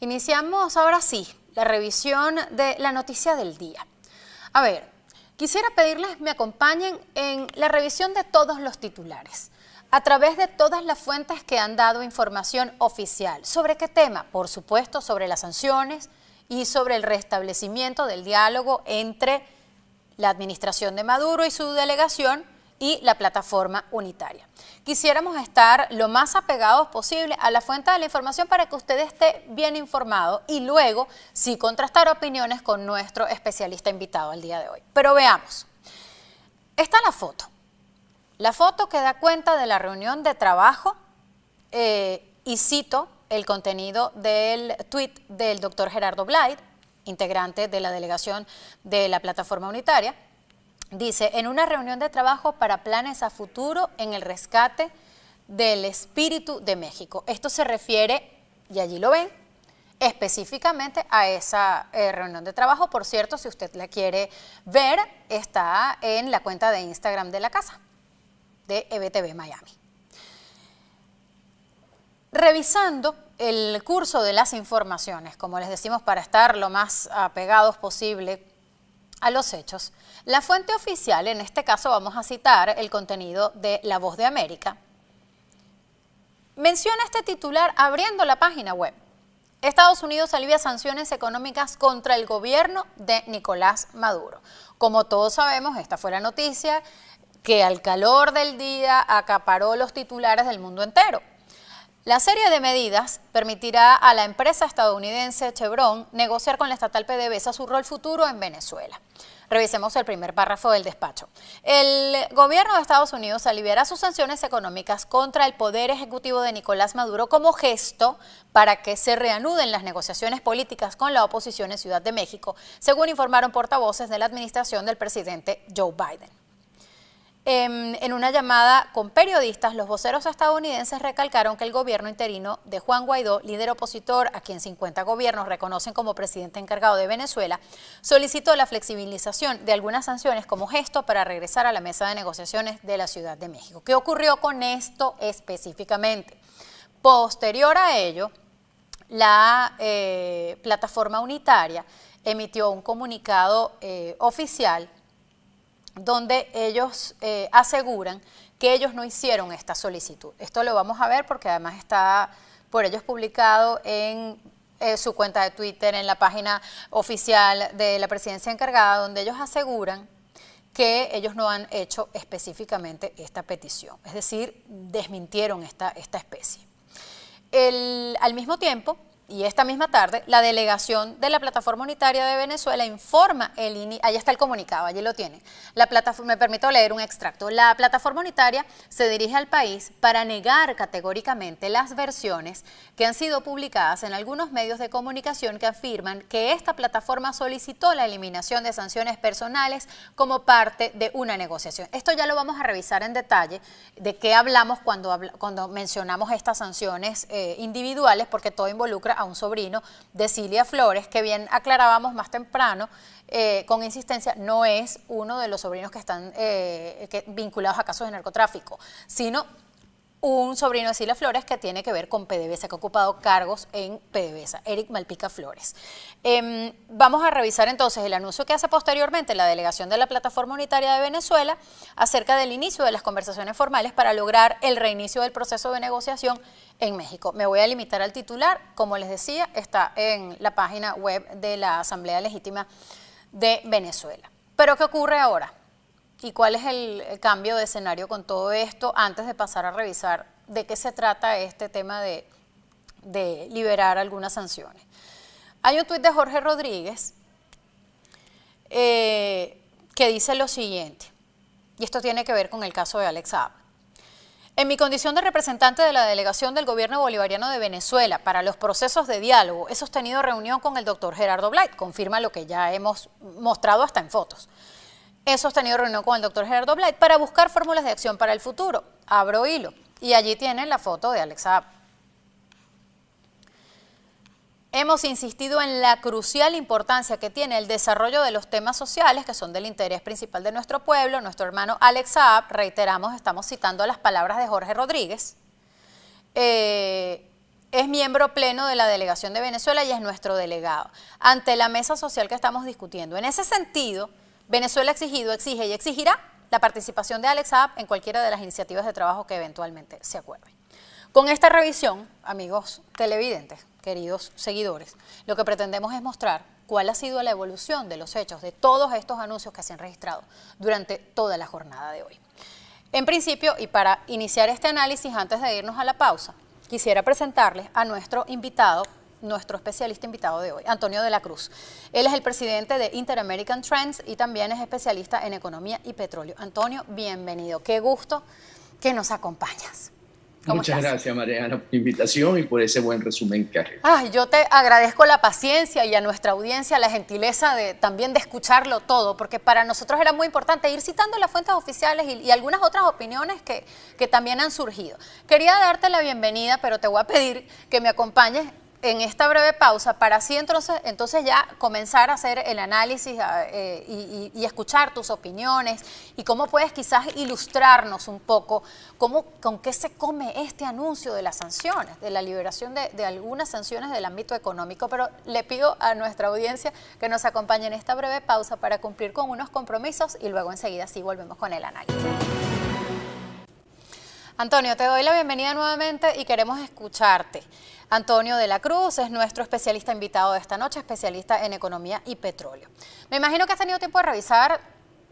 Iniciamos ahora sí la revisión de la noticia del día. A ver, quisiera pedirles me acompañen en la revisión de todos los titulares, a través de todas las fuentes que han dado información oficial. ¿Sobre qué tema? Por supuesto, sobre las sanciones y sobre el restablecimiento del diálogo entre la administración de Maduro y su delegación y la plataforma unitaria. Quisiéramos estar lo más apegados posible a la fuente de la información para que usted esté bien informado y luego sí contrastar opiniones con nuestro especialista invitado el día de hoy. Pero veamos, está la foto que da cuenta de la reunión de trabajo y cito el contenido del tuit del doctor Gerardo Blay, integrante de la delegación de la plataforma unitaria. Dice, en una reunión de trabajo para planes a futuro en el rescate del espíritu de México. Esto se refiere, y allí lo ven, específicamente a esa reunión de trabajo. Por cierto, si usted la quiere ver, está en la cuenta de Instagram de la casa, de EBTV Miami. Revisando el curso de las informaciones, como les decimos, para estar lo más apegados posible a los hechos, la fuente oficial, en este caso vamos a citar el contenido de La Voz de América, menciona este titular abriendo la página web. Estados Unidos alivia sanciones económicas contra el gobierno de Nicolás Maduro. Como todos sabemos, esta fue la noticia que al calor del día acaparó los titulares del mundo entero. La serie de medidas permitirá a la empresa estadounidense Chevron negociar con la estatal PDVSA su rol futuro en Venezuela. Revisemos el primer párrafo del despacho. El gobierno de Estados Unidos aliviará sus sanciones económicas contra el poder ejecutivo de Nicolás Maduro como gesto para que se reanuden las negociaciones políticas con la oposición en Ciudad de México, según informaron portavoces de la administración del presidente Joe Biden. En una llamada con periodistas, los voceros estadounidenses recalcaron que el gobierno interino de Juan Guaidó, líder opositor a quien 50 gobiernos reconocen como presidente encargado de Venezuela, solicitó la flexibilización de algunas sanciones como gesto para regresar a la mesa de negociaciones de la Ciudad de México. ¿Qué ocurrió con esto específicamente? Posterior a ello, la plataforma unitaria emitió un comunicado oficial donde ellos aseguran que ellos no hicieron esta solicitud. Esto lo vamos a ver porque además está por ellos publicado en su cuenta de Twitter, en la página oficial de la presidencia encargada, donde ellos aseguran que ellos no han hecho específicamente esta petición, es decir, desmintieron esta especie. Al mismo tiempo, y esta misma tarde, la delegación de la Plataforma Unitaria de Venezuela informa ahí está el comunicado, allí lo tienen. Me permito leer un extracto. La Plataforma Unitaria se dirige al país para negar categóricamente las versiones que han sido publicadas en algunos medios de comunicación que afirman que esta plataforma solicitó la eliminación de sanciones personales como parte de una negociación. Esto ya lo vamos a revisar en detalle, de qué hablamos cuando mencionamos estas sanciones individuales, porque todo involucra a un sobrino de Cilia Flores, que bien aclarábamos más temprano, con insistencia, no es uno de los sobrinos que están vinculados a casos de narcotráfico, sino un sobrino de Cilia Flores que tiene que ver con PDVSA, que ha ocupado cargos en PDVSA, Eric Malpica Flores. Vamos a revisar entonces el anuncio que hace posteriormente la delegación de la Plataforma Unitaria de Venezuela acerca del inicio de las conversaciones formales para lograr el reinicio del proceso de negociación en México. Me voy a limitar al titular, como les decía, está en la página web de la Asamblea Legítima de Venezuela. Pero ¿qué ocurre ahora? ¿Y cuál es el cambio de escenario con todo esto antes de pasar a revisar de qué se trata este tema de liberar algunas sanciones? Hay un tuit de Jorge Rodríguez que dice lo siguiente, y esto tiene que ver con el caso de Alex Saab. En mi condición de representante de la delegación del gobierno bolivariano de Venezuela para los procesos de diálogo, he sostenido reunión con el doctor Gerardo Blay, confirma lo que ya hemos mostrado hasta en fotos. He sostenido reunión con el doctor Gerardo Blay para buscar fórmulas de acción para el futuro. Abro hilo y allí tienen la foto de Alex Saab. Hemos insistido en la crucial importancia que tiene el desarrollo de los temas sociales que son del interés principal de nuestro pueblo. Nuestro hermano Alex Saab, reiteramos, estamos citando las palabras de Jorge Rodríguez, es miembro pleno de la delegación de Venezuela y es nuestro delegado ante la mesa social que estamos discutiendo. En ese sentido, Venezuela ha exigido, exige y exigirá la participación de Alex Saab en cualquiera de las iniciativas de trabajo que eventualmente se acuerden. Con esta revisión, amigos televidentes, queridos seguidores, lo que pretendemos es mostrar cuál ha sido la evolución de los hechos de todos estos anuncios que se han registrado durante toda la jornada de hoy. En principio, y para iniciar este análisis antes de irnos a la pausa, quisiera presentarles a nuestro invitado, nuestro especialista invitado de hoy, Antonio de la Cruz. Él es el presidente de Inter-American Trends y también es especialista en economía y petróleo. Antonio, bienvenido. Qué gusto que nos acompañas. Muchas gracias, Mariana, por la invitación y por ese buen resumen que has hecho. Ay, yo te agradezco la paciencia y a nuestra audiencia la gentileza también de escucharlo todo, porque para nosotros era muy importante ir citando las fuentes oficiales y algunas otras opiniones que también han surgido. Quería darte la bienvenida, pero te voy a pedir que me acompañes en esta breve pausa para así entonces ya comenzar a hacer el análisis y escuchar tus opiniones y cómo puedes quizás ilustrarnos un poco con qué se come este anuncio de las sanciones, de la liberación de algunas sanciones del ámbito económico. Pero le pido a nuestra audiencia que nos acompañe en esta breve pausa para cumplir con unos compromisos y luego enseguida sí volvemos con el análisis. Antonio, te doy la bienvenida nuevamente y queremos escucharte. Antonio de la Cruz es nuestro especialista invitado de esta noche, especialista en economía y petróleo. Me imagino que has tenido tiempo de revisar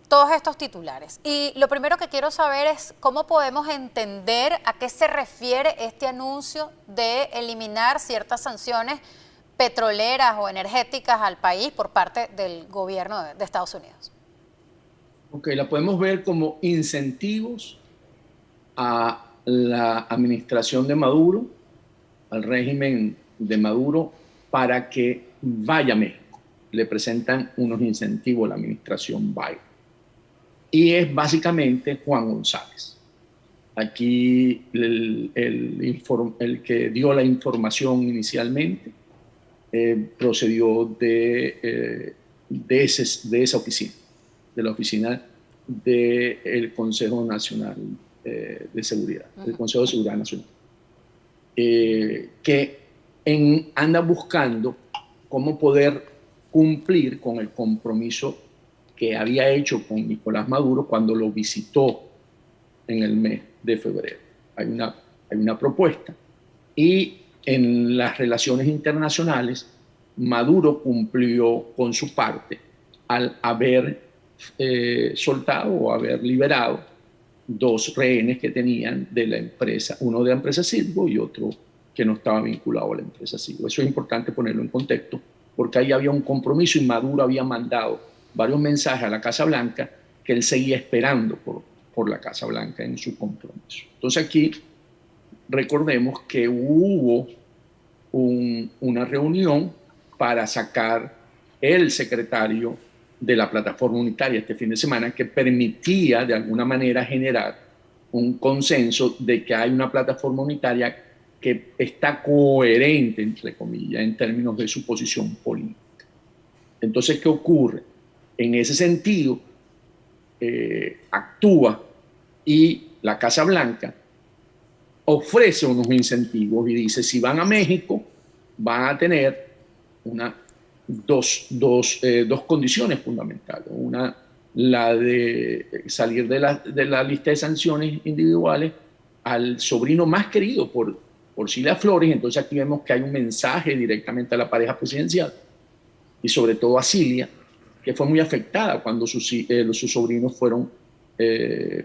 todos estos titulares. Y lo primero que quiero saber es cómo podemos entender a qué se refiere este anuncio de eliminar ciertas sanciones petroleras o energéticas al país por parte del gobierno de Estados Unidos. Ok, la podemos ver como incentivos a la administración de Maduro, al régimen de Maduro, para que vaya a México. Le presentan unos incentivos a la administración Biden. Y es básicamente Juan González. Aquí el que dio la información inicialmente procedió de esa oficina, de la oficina del Consejo Nacional de Seguridad, del Consejo de Seguridad Nacional, que anda buscando cómo poder cumplir con el compromiso que había hecho con Nicolás Maduro cuando lo visitó en el mes de febrero. Hay una propuesta y en las relaciones internacionales Maduro cumplió con su parte al haber soltado o haber liberado dos rehenes que tenían de la empresa, uno de la empresa Citgo y otro que no estaba vinculado a la empresa Citgo. Eso es importante ponerlo en contexto, porque ahí había un compromiso y Maduro había mandado varios mensajes a la Casa Blanca que él seguía esperando por la Casa Blanca en su compromiso. Entonces aquí recordemos que hubo una reunión para sacar el secretario de la plataforma unitaria este fin de semana, que permitía de alguna manera generar un consenso de que hay una plataforma unitaria que está coherente, entre comillas, en términos de su posición política. Entonces, ¿qué ocurre? En ese sentido, actúa y la Casa Blanca ofrece unos incentivos y dice, si van a México, van a tener dos condiciones fundamentales. Una, la de salir de la lista de sanciones individuales al sobrino más querido por Cilia Flores. Entonces aquí vemos que hay un mensaje directamente a la pareja presidencial y sobre todo a Cilia, que fue muy afectada cuando sus sobrinos fueron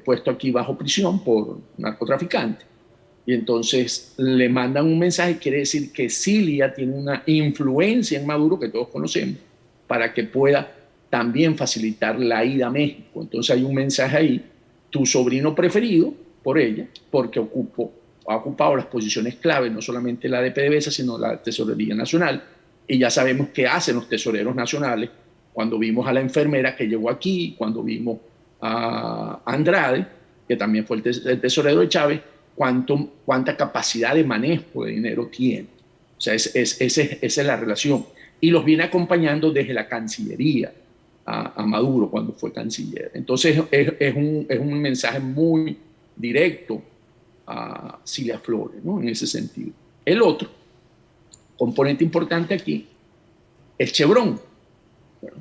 puestos aquí bajo prisión por narcotraficantes. Y entonces le mandan un mensaje, quiere decir que Cilia tiene una influencia en Maduro, que todos conocemos, para que pueda también facilitar la ida a México. Entonces hay un mensaje ahí, tu sobrino preferido por ella, porque ha ocupado las posiciones clave, no solamente la de PDVSA, sino la Tesorería Nacional. Y ya sabemos qué hacen los tesoreros nacionales. Cuando vimos a la enfermera que llegó aquí, cuando vimos a Andrade, que también fue el tesorero de Chávez, cuánta capacidad de manejo de dinero tiene. O sea, esa es la relación. Y los viene acompañando desde la Cancillería a Maduro cuando fue canciller. Entonces es un mensaje muy directo a Cilia Flores, ¿no? En ese sentido. El otro componente importante aquí es Chevron. Bueno,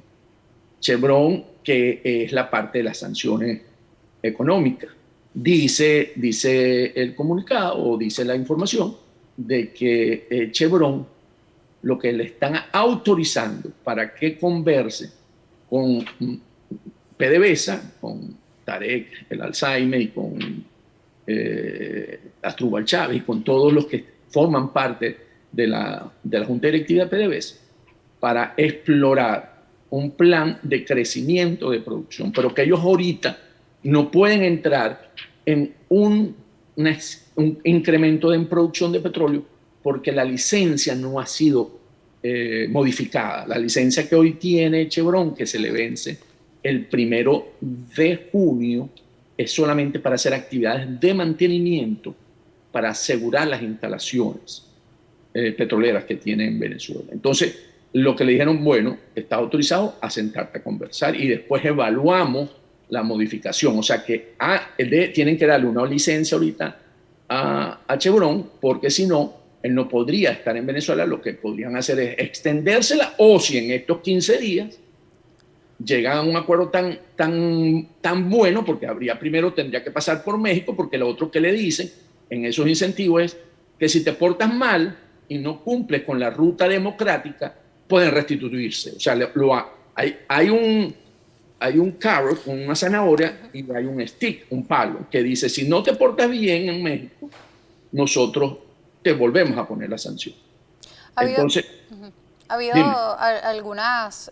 Chevron, que es la parte de las sanciones económicas. Dice el comunicado o dice la información de que Chevron lo que le están autorizando para que converse con PDVSA, con Tarek el Alzheimer y con Asdrúbal Chávez y con todos los que forman parte de la Junta Directiva de PDVSA, para explorar un plan de crecimiento de producción, pero que ellos ahorita no pueden entrar en un incremento de producción de petróleo porque la licencia no ha sido modificada. La licencia que hoy tiene Chevron, que se le vence el 1 de junio, es solamente para hacer actividades de mantenimiento para asegurar las instalaciones petroleras que tiene en Venezuela. Entonces, lo que le dijeron, bueno, está autorizado a sentarte a conversar y después evaluamos la modificación. O sea que tienen que darle una licencia ahorita a Chevron, porque si no, él no podría estar en Venezuela. Lo que podrían hacer es extendérsela, o si en estos 15 días llegan a un acuerdo tan bueno, porque tendría que pasar por México, porque lo otro que le dicen en esos incentivos es que si te portas mal y no cumples con la ruta democrática, pueden restituirse. O sea, hay un carrot, una zanahoria, y hay un stick, un palo, que dice, si no te portas bien en México, nosotros te volvemos a poner la sanción. Entonces, ha habido algunas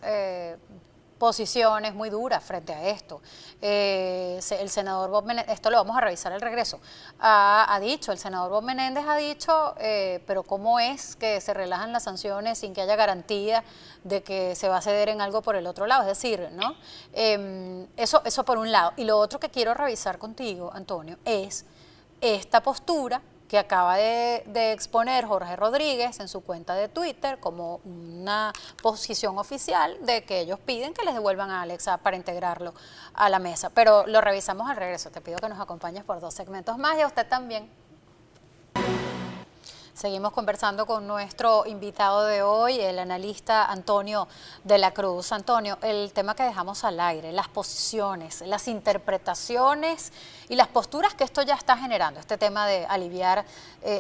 posiciones muy duras frente a esto. El senador Bob Menéndez, esto lo vamos a revisar al regreso, el senador Bob Menéndez ha dicho, pero ¿cómo es que se relajan las sanciones sin que haya garantía de que se va a ceder en algo por el otro lado? Es decir, ¿no? Eso por un lado. Y lo otro que quiero revisar contigo, Antonio, es esta postura que acaba de exponer Jorge Rodríguez en su cuenta de Twitter como una posición oficial de que ellos piden que les devuelvan a Alex Saab para integrarlo a la mesa. Pero lo revisamos al regreso. Te pido que nos acompañes por 2 segmentos más y a usted también. Seguimos conversando con nuestro invitado de hoy, el analista Antonio de la Cruz. Antonio, el tema que dejamos al aire, las posiciones, las interpretaciones y las posturas que esto ya está generando, este tema de aliviar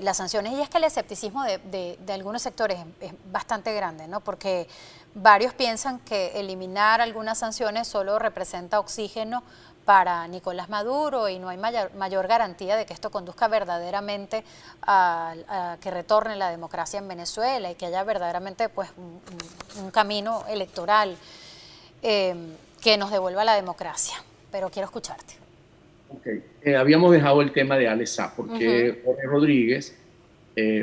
las sanciones. Y es que el escepticismo de algunos sectores es bastante grande, ¿no? Porque varios piensan que eliminar algunas sanciones solo representa oxígeno para Nicolás Maduro y no hay mayor garantía de que esto conduzca verdaderamente a que retorne la democracia en Venezuela y que haya verdaderamente pues un camino electoral que nos devuelva la democracia. Pero quiero escucharte. Okay. Habíamos dejado el tema de Alex Saab porque Jorge Rodríguez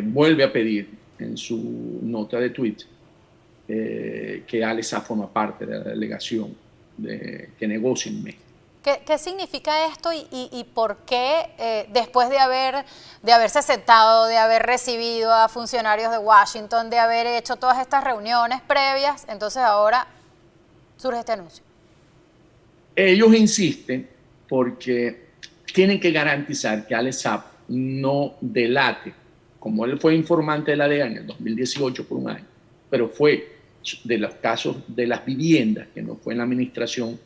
vuelve a pedir en su nota de tweet que Alex Saab forma parte de la delegación que negocia en México. ¿Qué significa esto y por qué después de haberse sentado, de haber recibido a funcionarios de Washington, de haber hecho todas estas reuniones previas, entonces ahora surge este anuncio? Ellos insisten porque tienen que garantizar que Alex Saab no delate, como él fue informante de la DEA en el 2018 por un año, pero fue de los casos de las viviendas, que no fue en la administración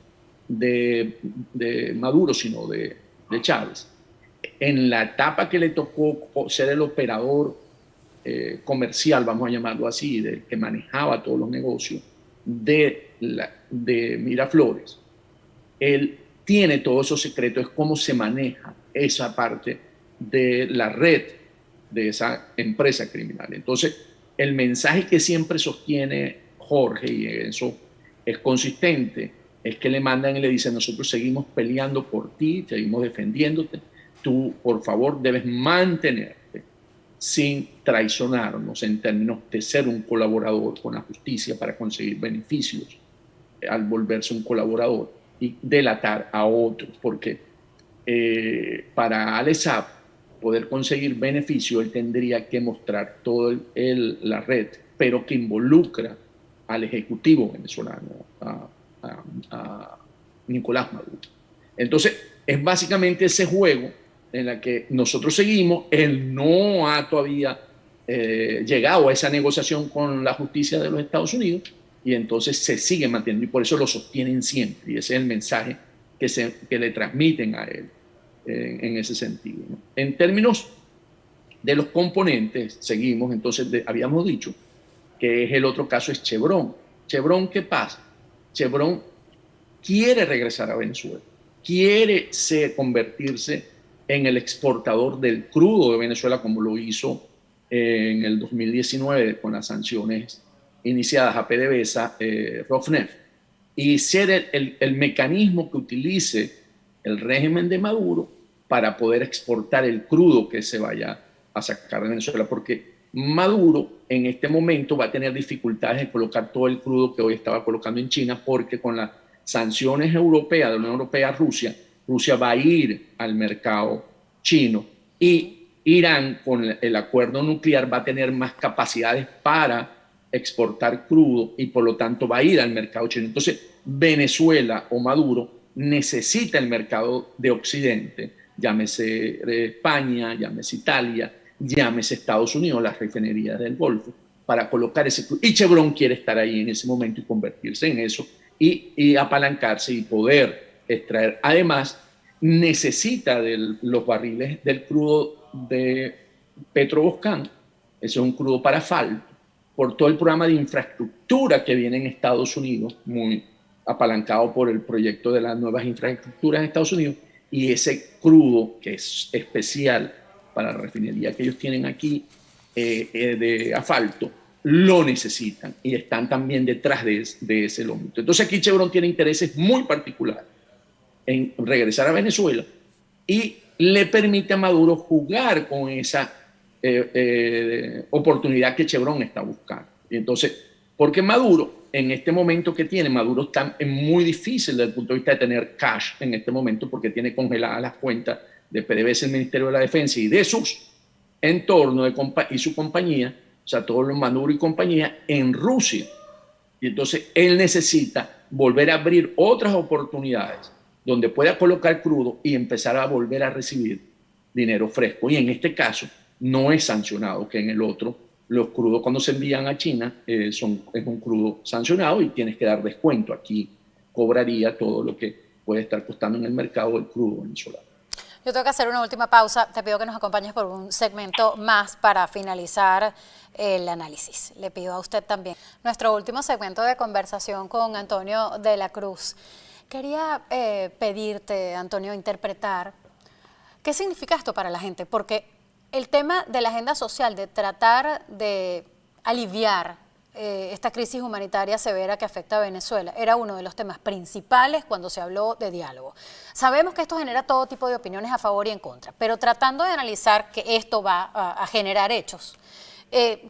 de Maduro, sino de Chávez. En la etapa que le tocó ser el operador comercial, vamos a llamarlo así, del que manejaba todos los negocios de Miraflores, él tiene todos esos secretos, es cómo se maneja esa parte de la red de esa empresa criminal. Entonces, el mensaje que siempre sostiene Jorge, y eso es consistente, es que le mandan y le dicen, nosotros seguimos peleando por ti, seguimos defendiéndote, tú por favor debes mantenerte sin traicionarnos en términos de ser un colaborador con la justicia para conseguir beneficios al volverse un colaborador y delatar a otros, porque para Alex Saab poder conseguir beneficio, él tendría que mostrar toda la red, pero que involucra al Ejecutivo venezolano, a Nicolás Maduro. Entonces, es básicamente ese juego en el que nosotros seguimos. Él no ha todavía llegado a esa negociación con la justicia de los Estados Unidos y entonces se sigue manteniendo y por eso lo sostienen siempre y ese es el mensaje que le transmiten a él en ese sentido, ¿no? En términos de los componentes, seguimos, entonces habíamos dicho que es el otro caso es Chevron. Chevron, ¿qué pasa? Chevron quiere regresar a Venezuela, quiere convertirse en el exportador del crudo de Venezuela como lo hizo en el 2019 con las sanciones iniciadas a PDVSA, Rosneft, y ser el mecanismo que utilice el régimen de Maduro para poder exportar el crudo que se vaya a sacar de Venezuela, porque Maduro en este momento va a tener dificultades de colocar todo el crudo que hoy estaba colocando en China, porque con las sanciones europeas, de la Unión Europea a Rusia, Rusia va a ir al mercado chino y Irán con el acuerdo nuclear va a tener más capacidades para exportar crudo y por lo tanto va a ir al mercado chino. Entonces Venezuela o Maduro necesita el mercado de Occidente, llámese España, llámese Italia, llámese Estados Unidos, las refinerías del Golfo, para colocar ese crudo. Y Chevron quiere estar ahí en ese momento y convertirse en eso y apalancarse y poder extraer. Además, necesita de los barriles del crudo de Petroboscán, ese es un crudo para asfalto, por todo el programa de infraestructura que viene en Estados Unidos, muy apalancado por el proyecto de las nuevas infraestructuras en Estados Unidos, y ese crudo que es especial para la refinería que ellos tienen aquí de asfalto, lo necesitan y están también detrás de ese lomito. Entonces aquí Chevron tiene intereses muy particulares en regresar a Venezuela y le permite a Maduro jugar con esa oportunidad que Chevron está buscando. Y entonces, porque Maduro, en este momento que tiene, Maduro está muy difícil desde el punto de vista de tener cash en este momento porque tiene congeladas las cuentas de PDVSA, el Ministerio de la Defensa y de sus entornos y su compañía, o sea, todos los Maduro y compañía en Rusia. Y entonces él necesita volver a abrir otras oportunidades donde pueda colocar crudo y empezar a volver a recibir dinero fresco. Y en este caso no es sancionado, que en el otro los crudos cuando se envían a China es un crudo sancionado y tienes que dar descuento. Aquí cobraría todo lo que puede estar costando en el mercado el crudo venezolano. Yo tengo que hacer una última pausa. Te pido que nos acompañes por un segmento más para finalizar el análisis. Le pido a usted también. Nuestro último segmento de conversación con Antonio de la Cruz. Quería pedirte, Antonio, interpretar qué significa esto para la gente, porque el tema de la agenda social, de tratar de aliviar esta crisis humanitaria severa que afecta a Venezuela, era uno de los temas principales cuando se habló de diálogo. Sabemos que esto genera todo tipo de opiniones a favor y en contra, pero tratando de analizar que esto va a generar hechos,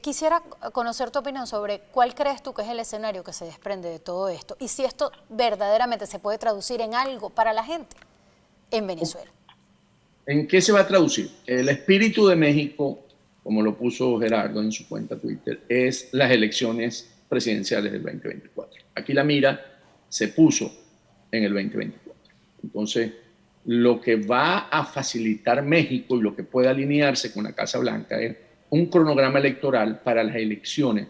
quisiera conocer tu opinión sobre cuál crees tú que es el escenario que se desprende de todo esto y si esto verdaderamente se puede traducir en algo para la gente en Venezuela. ¿En qué se va a traducir? El espíritu de México, como lo puso Gerardo en su cuenta Twitter, es las elecciones presidenciales del 2024. Aquí la mira se puso en el 2024. Entonces, lo que va a facilitar México y lo que puede alinearse con la Casa Blanca es un cronograma electoral para las elecciones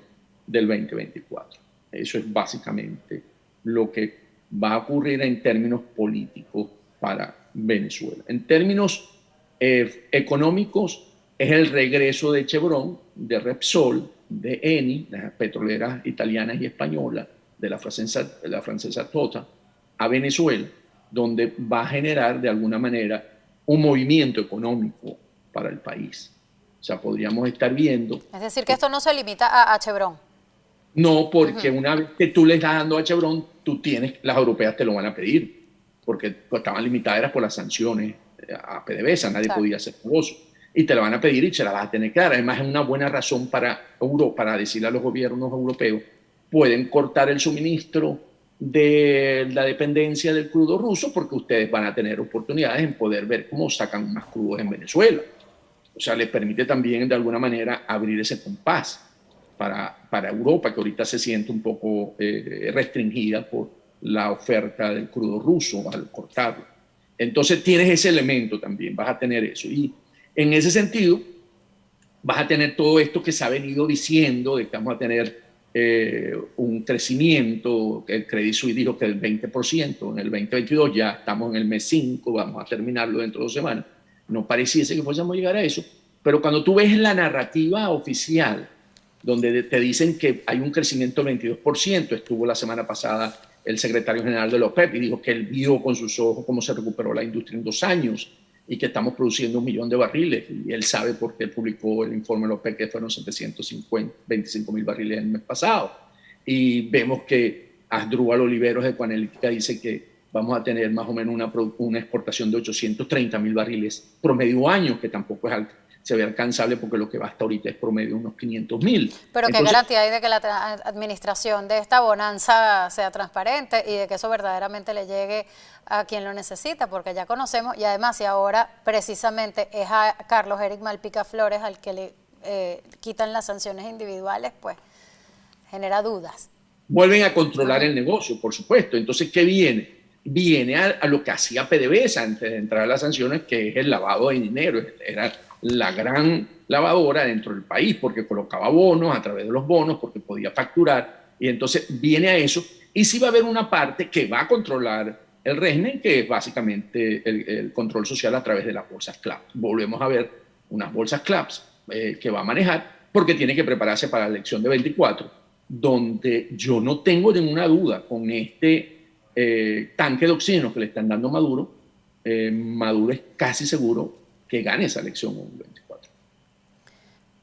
del 2024. Eso es básicamente lo que va a ocurrir en términos políticos para Venezuela. En términos económicos, es el regreso de Chevron, de Repsol, de Eni, las petroleras italianas y españolas, de la francesa Total, a Venezuela, donde va a generar de alguna manera un movimiento económico para el país. O sea, podríamos estar viendo... Es decir, que esto no se limita a Chevron. No, porque una vez que tú le estás dando a Chevron, las europeas te lo van a pedir, porque estaban limitadas por las sanciones a PDVSA, nadie podía hacer negocio. Y te la van a pedir y se la vas a tener que dar. Además, es una buena razón para Europa, para decirle a los gobiernos europeos, pueden cortar el suministro de la dependencia del crudo ruso porque ustedes van a tener oportunidades en poder ver cómo sacan más crudos en Venezuela. O sea, les permite también de alguna manera abrir ese compás para Europa, que ahorita se siente un poco restringida por la oferta del crudo ruso al cortarlo. Entonces tienes ese elemento también, vas a tener eso. Y en ese sentido, vas a tener todo esto que se ha venido diciendo, de que vamos a tener un crecimiento, el Credit Suisse dijo que el 20%, en el 2022 ya estamos en el mes 5, vamos a terminarlo dentro de 2 semanas, no pareciese que fuésemos a llegar a eso, pero cuando tú ves la narrativa oficial, donde te dicen que hay un crecimiento del 22%, estuvo la semana pasada el secretario general de la OPEP y dijo que él vio con sus ojos cómo se recuperó la industria en 2 años y que estamos produciendo 1 millón de barriles. Y él sabe por qué publicó el informe de la OPEP que fueron 725.000 barriles el mes pasado. Y vemos que Asdrúbal Oliveros de Coanelítica dice que vamos a tener más o menos una exportación de 830.000 barriles promedio año, que tampoco es alto, se ve alcanzable porque lo que va hasta ahorita es promedio unos 500.000. Pero ¿qué garantía hay de que la administración de esta bonanza sea transparente y de que eso verdaderamente le llegue a quien lo necesita? Porque ya conocemos, y además si ahora precisamente es a Carlos Eric Malpica Flores al que le quitan las sanciones individuales, pues genera dudas. Vuelven a controlar el negocio, por supuesto. Entonces, ¿qué viene? Viene a lo que hacía PDVSA antes de entrar a las sanciones, que es el lavado de dinero. Era la gran lavadora dentro del país, porque colocaba bonos a través de los bonos, porque podía facturar, y entonces viene a eso, y sí va a haber una parte que va a controlar el régimen, que es básicamente el control social a través de las bolsas CLAPS. Volvemos a ver unas bolsas CLAPS que va a manejar, porque tiene que prepararse para la elección de 24, donde yo no tengo ninguna duda con este tanque de oxígeno que le están dando a Maduro. Maduro es casi seguro que gane esa elección en 24.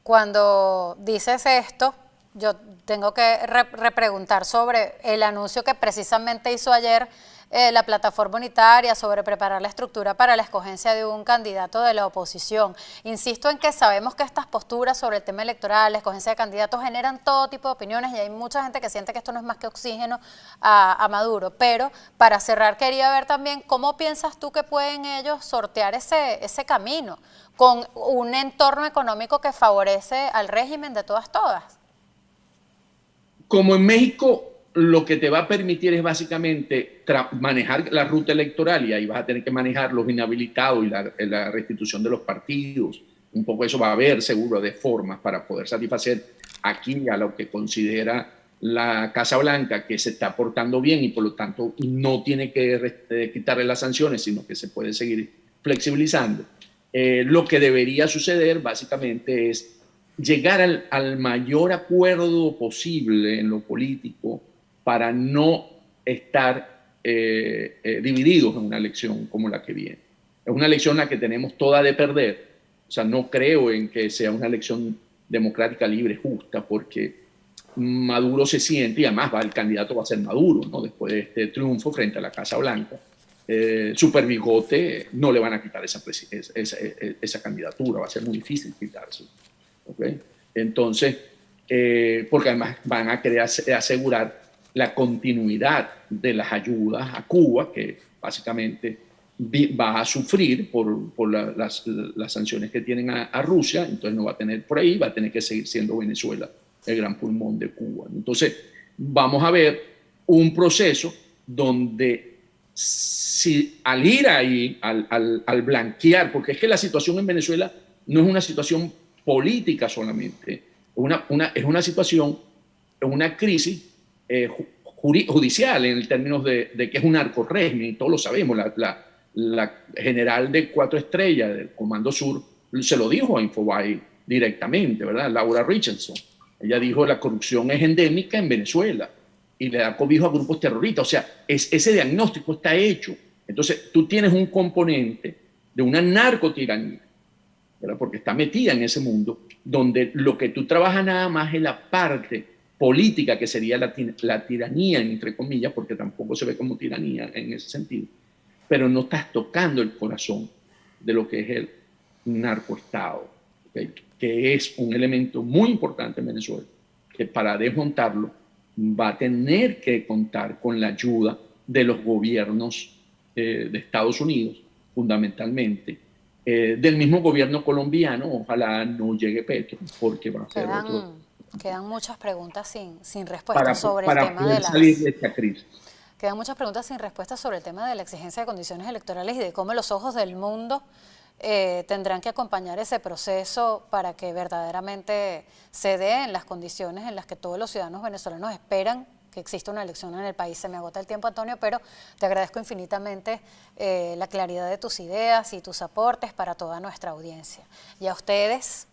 Cuando dices esto, yo tengo que repreguntar sobre el anuncio que precisamente hizo ayer la plataforma unitaria sobre preparar la estructura para la escogencia de un candidato de la oposición. Insisto en que sabemos que estas posturas sobre el tema electoral, la escogencia de candidatos, generan todo tipo de opiniones y hay mucha gente que siente que esto no es más que oxígeno a Maduro. Pero para cerrar quería ver también cómo piensas tú que pueden ellos sortear ese camino con un entorno económico que favorece al régimen de todas. Como en México, lo que te va a permitir es básicamente manejar la ruta electoral, y ahí vas a tener que manejar los inhabilitados y la restitución de los partidos. Un poco eso va a haber seguro de formas para poder satisfacer aquí a lo que considera la Casa Blanca, que se está portando bien y por lo tanto no tiene que quitarle las sanciones, sino que se puede seguir flexibilizando. Lo que debería suceder básicamente es llegar al mayor acuerdo posible en lo político para no estar divididos en una elección como la que viene. Es una elección la que tenemos toda de perder. O sea, no creo en que sea una elección democrática, libre, justa, porque Maduro se siente, y además el candidato va a ser Maduro, ¿no? Después de este triunfo frente a la Casa Blanca. Super Bigote no le van a quitar esa candidatura, va a ser muy difícil quitarse. ¿Okay? Entonces, porque además van a querer asegurar la continuidad de las ayudas a Cuba, que básicamente va a sufrir por las sanciones que tienen a Rusia, entonces no va a tener por ahí, va a tener que seguir siendo Venezuela el gran pulmón de Cuba. Entonces, vamos a ver un proceso donde si al ir ahí, al blanquear, porque es que la situación en Venezuela no es una situación política solamente, es una situación, una crisis judicial en términos de que es un narcorrégimen, y todos lo sabemos. La general de 4 estrellas del Comando Sur se lo dijo a Infobae directamente, ¿verdad? Laura Richardson. Ella dijo la corrupción es endémica en Venezuela y le da cobijo a grupos terroristas. O sea, ese diagnóstico está hecho. Entonces, tú tienes un componente de una narcotiranía, ¿verdad? Porque está metida en ese mundo, donde lo que tú trabajas nada más es la parte política, que sería la tiranía, entre comillas, porque tampoco se ve como tiranía en ese sentido, pero no estás tocando el corazón de lo que es el narcoestado, ¿okay? Que es un elemento muy importante en Venezuela, que para desmontarlo va a tener que contar con la ayuda de los gobiernos de Estados Unidos, fundamentalmente, del mismo gobierno colombiano. Ojalá no llegue Petro, porque va a ser otro. Quedan muchas preguntas sin respuesta sobre el tema de salir de esta crisis. Quedan muchas preguntas sin respuesta sobre el tema de la exigencia de condiciones electorales y de cómo los ojos del mundo tendrán que acompañar ese proceso para que verdaderamente se dé en las condiciones en las que todos los ciudadanos venezolanos esperan que exista una elección en el país. Se me agota el tiempo, Antonio, pero te agradezco infinitamente la claridad de tus ideas y tus aportes para toda nuestra audiencia. Y a ustedes...